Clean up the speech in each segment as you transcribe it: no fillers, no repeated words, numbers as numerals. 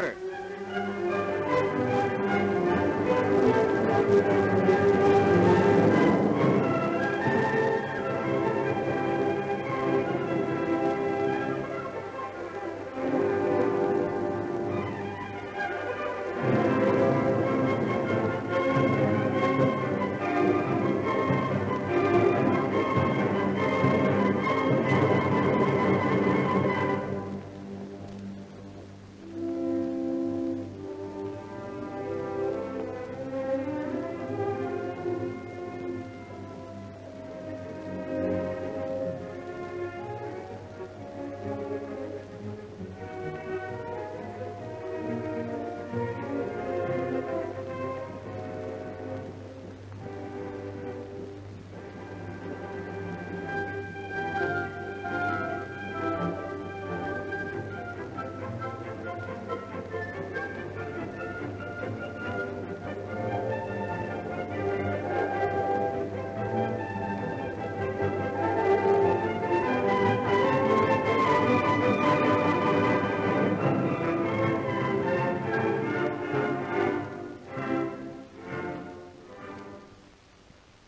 reporter.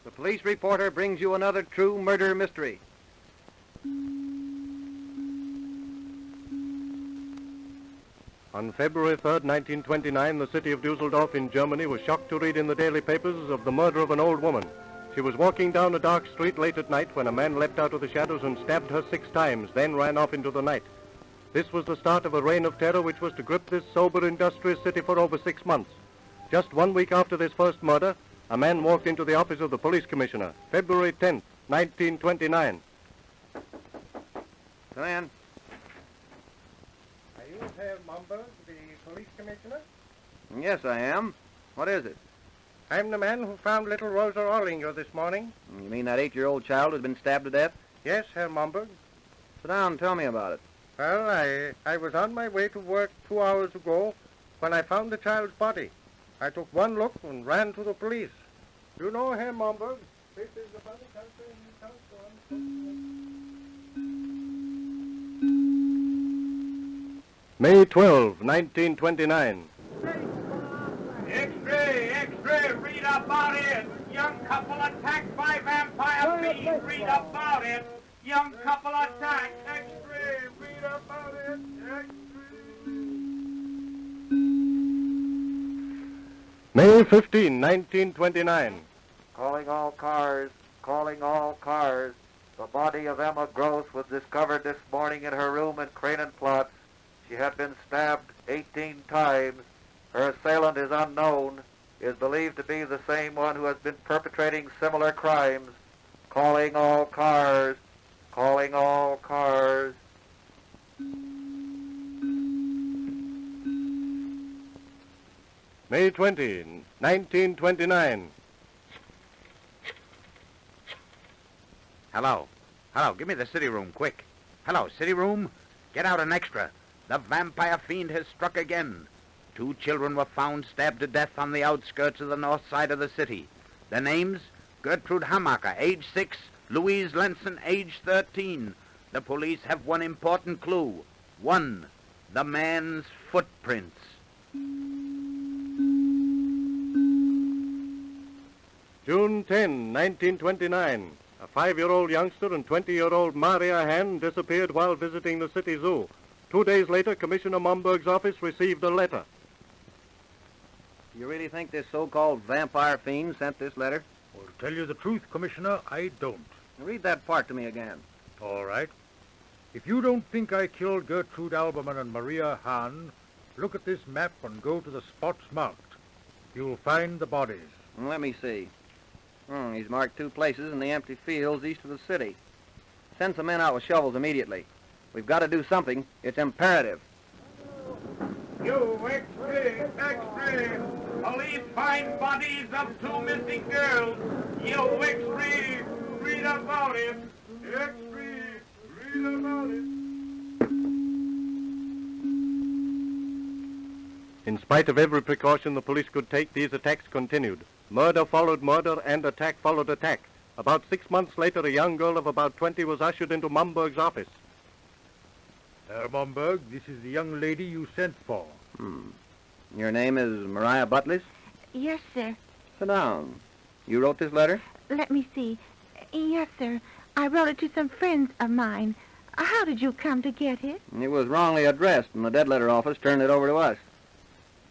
The police reporter brings you another true murder mystery. On February 3rd, 1929, the city of Dusseldorf in Germany was shocked to read in the daily papers of the murder of an old woman. She was walking down a dark street late at night when a man leapt out of the shadows and stabbed her 6 times, then ran off into the night. This was the start of a reign of terror which was to grip this sober, industrious city for over 6 months. Just 1 week after this first murder, a man walked into the office of the police commissioner, February 10th, 1929. Come in. Are you Herr Momberg, the police commissioner? Yes, I am. What is it? I'm the man who found little Rosa Orlinger this morning. You mean that 8-year-old child who's been stabbed to death? Yes, Herr Momberg. Sit down and tell me about it. Well, I was on my way to work 2 hours ago when I found the child's body. I took one look and ran to the police. You know, Herr Momberg, this is the funny country you come from. May 12, 1929. Extra, read about it. Young couple attacked by vampire fiends. Read about it. Young couple attacked. Extra, read about it. May 15, 1929. Calling all cars, calling all cars. The body of Emma Gross was discovered this morning in her room in Kranenplatz. She had been stabbed 18 times. Her assailant is unknown, is believed to be the same one who has been perpetrating similar crimes. Calling all cars, calling all cars. May 20, 1929. Hello, give me the city room, quick. Hello, city room, get out an extra. The vampire fiend has struck again. 2 children were found stabbed to death on the outskirts of the north side of the city. Their names, Gertrude Hamacher, age 6, Louise Lenson, age 13. The police have one important clue. 1, the man's footprints. June 10, 1929. A 5-year-old youngster and 20-year-old Maria Hahn disappeared while visiting the city zoo. 2 days later, Commissioner Momberg's office received a letter. You really think this so-called vampire fiend sent this letter? Well, to tell you the truth, Commissioner, I don't. Read that part to me again. All right. If you don't think I killed Gertrude Alberman and Maria Hahn, look at this map and go to the spots marked. You'll find the bodies. Let me see. He's marked 2 places in the empty fields east of the city. Send some men out with shovels immediately. We've got to do something. It's imperative. You extra. Police find bodies of 2 missing girls. You extra, read about it. Extra, read about it. In spite of every precaution the police could take, these attacks continued. Murder followed murder and attack followed attack. About 6 months later, a young girl of about 20 was ushered into Momberg's office. Herr Momberg, this is the young lady you sent for. Your name is Maria Butlis? Yes, sir. Sit down. You wrote this letter? Let me see. Yes, sir. I wrote it to some friends of mine. How did you come to get it? It was wrongly addressed, and the dead letter office turned it over to us.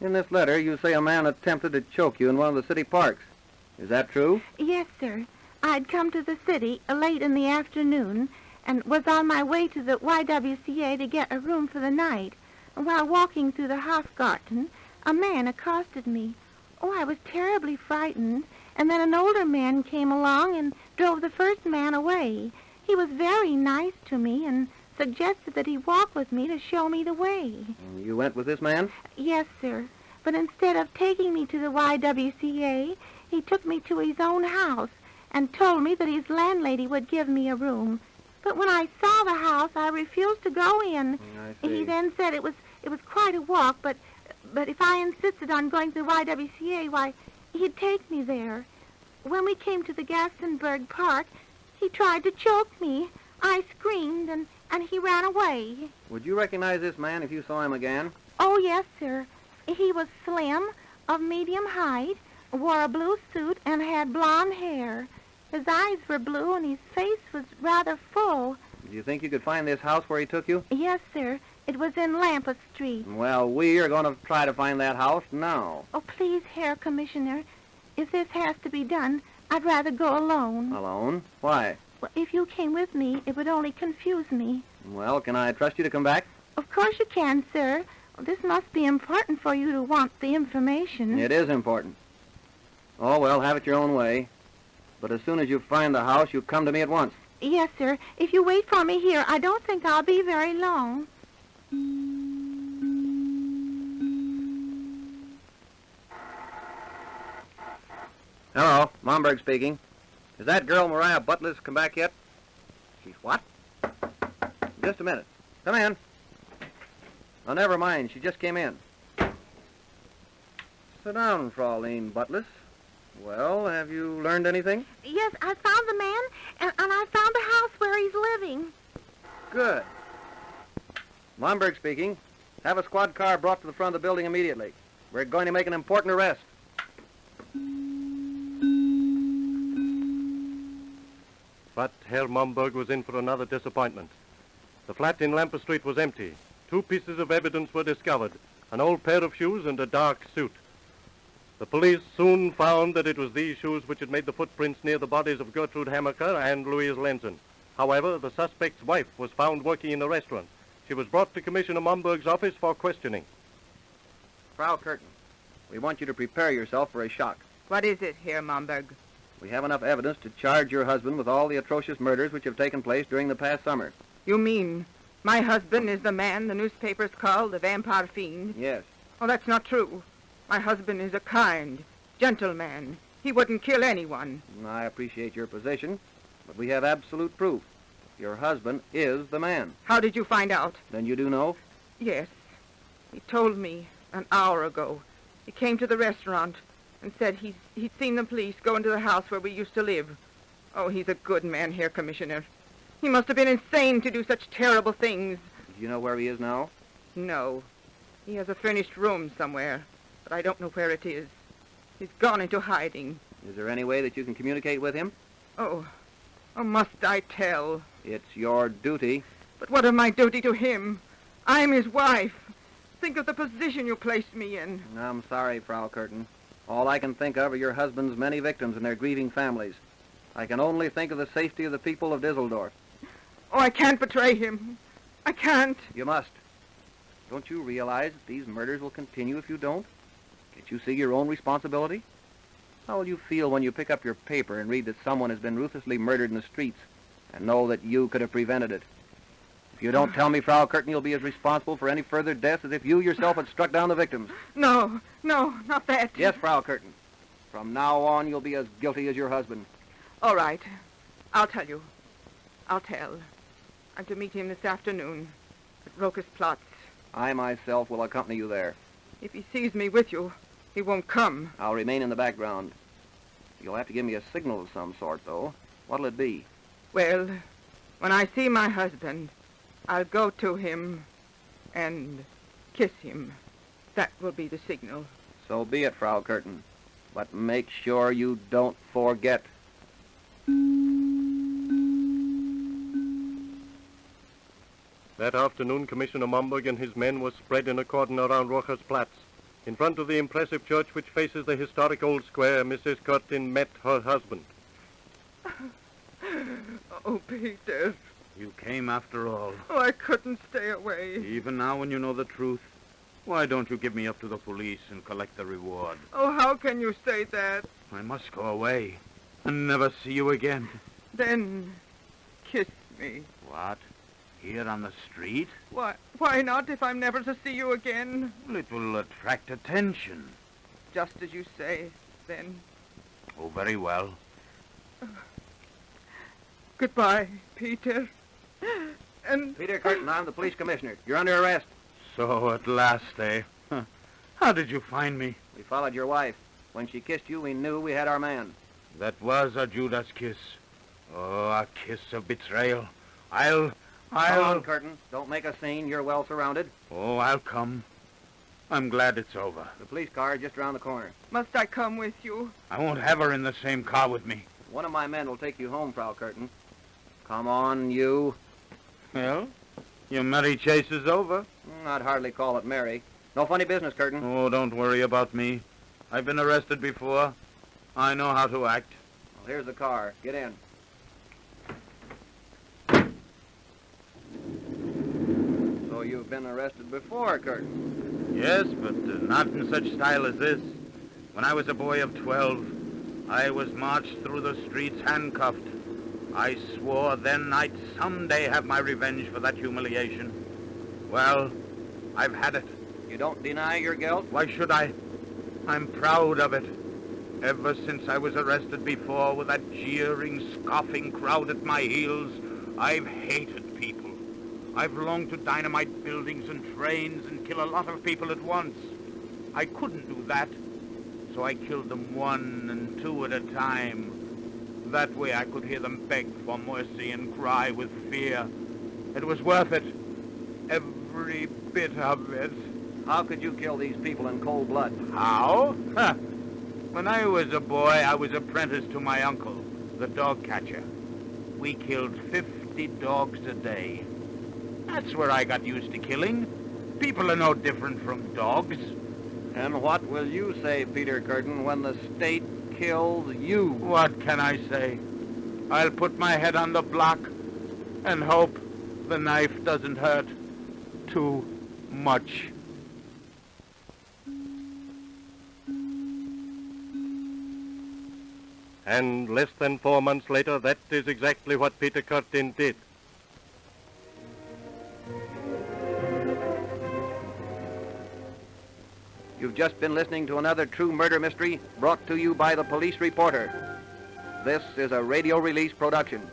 In this letter, you say a man attempted to choke you in one of the city parks. Is that true? Yes, sir. I'd come to the city late in the afternoon and was on my way to the YWCA to get a room for the night. While walking through the Hofgarten, a man accosted me. Oh, I was terribly frightened, and then an older man came along and drove the first man away. He was very nice to me and suggested that he walk with me to show me the way. You went with this man? Yes, sir. But instead of taking me to the YWCA, he took me to his own house and told me that his landlady would give me a room. But when I saw the house, I refused to go in. I see. He then said it was quite a walk, but if I insisted on going to the YWCA, why, he'd take me there. When we came to the Gastonberg Park, he tried to choke me. I screamed, and he ran away. Would you recognize this man if you saw him again? Oh, yes, sir. He was slim, of medium height, wore a blue suit, and had blonde hair. His eyes were blue, and his face was rather full. Do you think you could find this house where he took you? Yes, sir. It was in Lampa Street. Well, we are going to try to find that house now. Oh, please, Herr Commissioner, if this has to be done, I'd rather go alone. Alone? Why? Well, if you came with me, it would only confuse me. Well, can I trust you to come back? Of course you can, sir. This must be important for you to want the information. It is important. Oh, well, have it your own way. But as soon as you find the house, you come to me at once. Yes, sir. If you wait for me here, I don't think I'll be very long. Hello, Momberg speaking. Is that girl Maria Butlis come back yet? She's what? Just a minute. Come in. Oh, never mind. She just came in. Sit down, Fraulein Butlis. Well, have you learned anything? Yes, I found the man, and I found the house where he's living. Good. Momberg speaking. Have a squad car brought to the front of the building immediately. We're going to make an important arrest. But Herr Momberg was in for another disappointment. The flat in Lampa Street was empty. 2 pieces of evidence were discovered, an old pair of shoes and a dark suit. The police soon found that it was these shoes which had made the footprints near the bodies of Gertrude Hammaker and Louise Lenzen. However, the suspect's wife was found working in the restaurant. She was brought to Commissioner Momberg's office for questioning. Frau Curtin, we want you to prepare yourself for a shock. What is it, Herr Momberg? We have enough evidence to charge your husband with all the atrocious murders which have taken place during the past summer. You mean my husband is the man the newspapers call the vampire fiend? Yes. Oh, that's not true. My husband is a kind, gentle man. He wouldn't kill anyone. I appreciate your position, but we have absolute proof. Your husband is the man. How did you find out? Then you do know? Yes. He told me an hour ago. He came to the restaurant and said he'd seen the police go into the house where we used to live. Oh, he's a good man, Herr Commissioner. He must have been insane to do such terrible things. Do you know where he is now? No. He has a furnished room somewhere, but I don't know where it is. He's gone into hiding. Is there any way that you can communicate with him? Oh, must I tell? It's your duty. But what of my duty to him? I'm his wife. Think of the position you placed me in. I'm sorry, Frau Curtin. All I can think of are your husband's many victims and their grieving families. I can only think of the safety of the people of Dusseldorf. Oh, I can't betray him. I can't. You must. Don't you realize that these murders will continue if you don't? Can't you see your own responsibility? How will you feel when you pick up your paper and read that someone has been ruthlessly murdered in the streets and know that you could have prevented it? If you don't tell me, Frau Curtin, you'll be as responsible for any further deaths as if you yourself had struck down the victims. No, not that. Yes, Frau Curtin. From now on, you'll be as guilty as your husband. All right. I'll tell you. I'll tell. I'm to meet him this afternoon at Rokas Platz. I myself will accompany you there. If he sees me with you, he won't come. I'll remain in the background. You'll have to give me a signal of some sort, though. What'll it be? Well, when I see my husband, I'll go to him and kiss him. That will be the signal. So be it, Frau Curtin. But make sure you don't forget. That afternoon, Commissioner Momberg and his men were spread in a cordon around Rochersplatz. In front of the impressive church which faces the historic old square, Mrs. Curtin met her husband. Oh, Peter. You came after all. Oh, I couldn't stay away. Even now when you know the truth, why don't you give me up to the police and collect the reward? Oh, how can you say that? I must go away and never see you again. Then kiss me. What? Here on the street? Why not if I'm never to see you again? Well, it will attract attention. Just as you say, then. Oh, very well. Goodbye, Peter. And... Peter Curtin, I'm the police commissioner. You're under arrest. So at last, eh? Huh. How did you find me? We followed your wife. When she kissed you, we knew we had our man. That was a Judas kiss. Oh, a kiss of betrayal. I'll... Come on, Curtin. Don't make a scene. You're well surrounded. Oh, I'll come. I'm glad it's over. The police car is just around the corner. Must I come with you? I won't have her in the same car with me. One of my men will take you home, Frau Curtin. Come on, you. Well, your merry chase is over. I'd hardly call it merry. No funny business, Curtin. Oh, don't worry about me. I've been arrested before. I know how to act. Well, here's the car. Get in. So you've been arrested before, Curtin? Yes, but not in such style as this. When I was a boy of 12, I was marched through the streets handcuffed. I swore then I'd someday have my revenge for that humiliation. Well, I've had it. You don't deny your guilt? Why should I? I'm proud of it. Ever since I was arrested before with that jeering, scoffing crowd at my heels, I've hated people. I've longed to dynamite buildings and trains and kill a lot of people at once. I couldn't do that, so I killed them one and two at a time. That way I could hear them beg for mercy and cry with fear. It was worth it. Every bit of it. How could you kill these people in cold blood? How? Huh. When I was a boy, I was apprenticed to my uncle, the dog catcher. We killed 50 dogs a day. That's where I got used to killing. People are no different from dogs. And what will you say, Peter Curtin, when the state kills you? What can I say? I'll put my head on the block and hope the knife doesn't hurt too much. And less than 4 months later, that is exactly what Peter Curtin did. You've just been listening to another true murder mystery brought to you by the Police Reporter. This is a radio release production.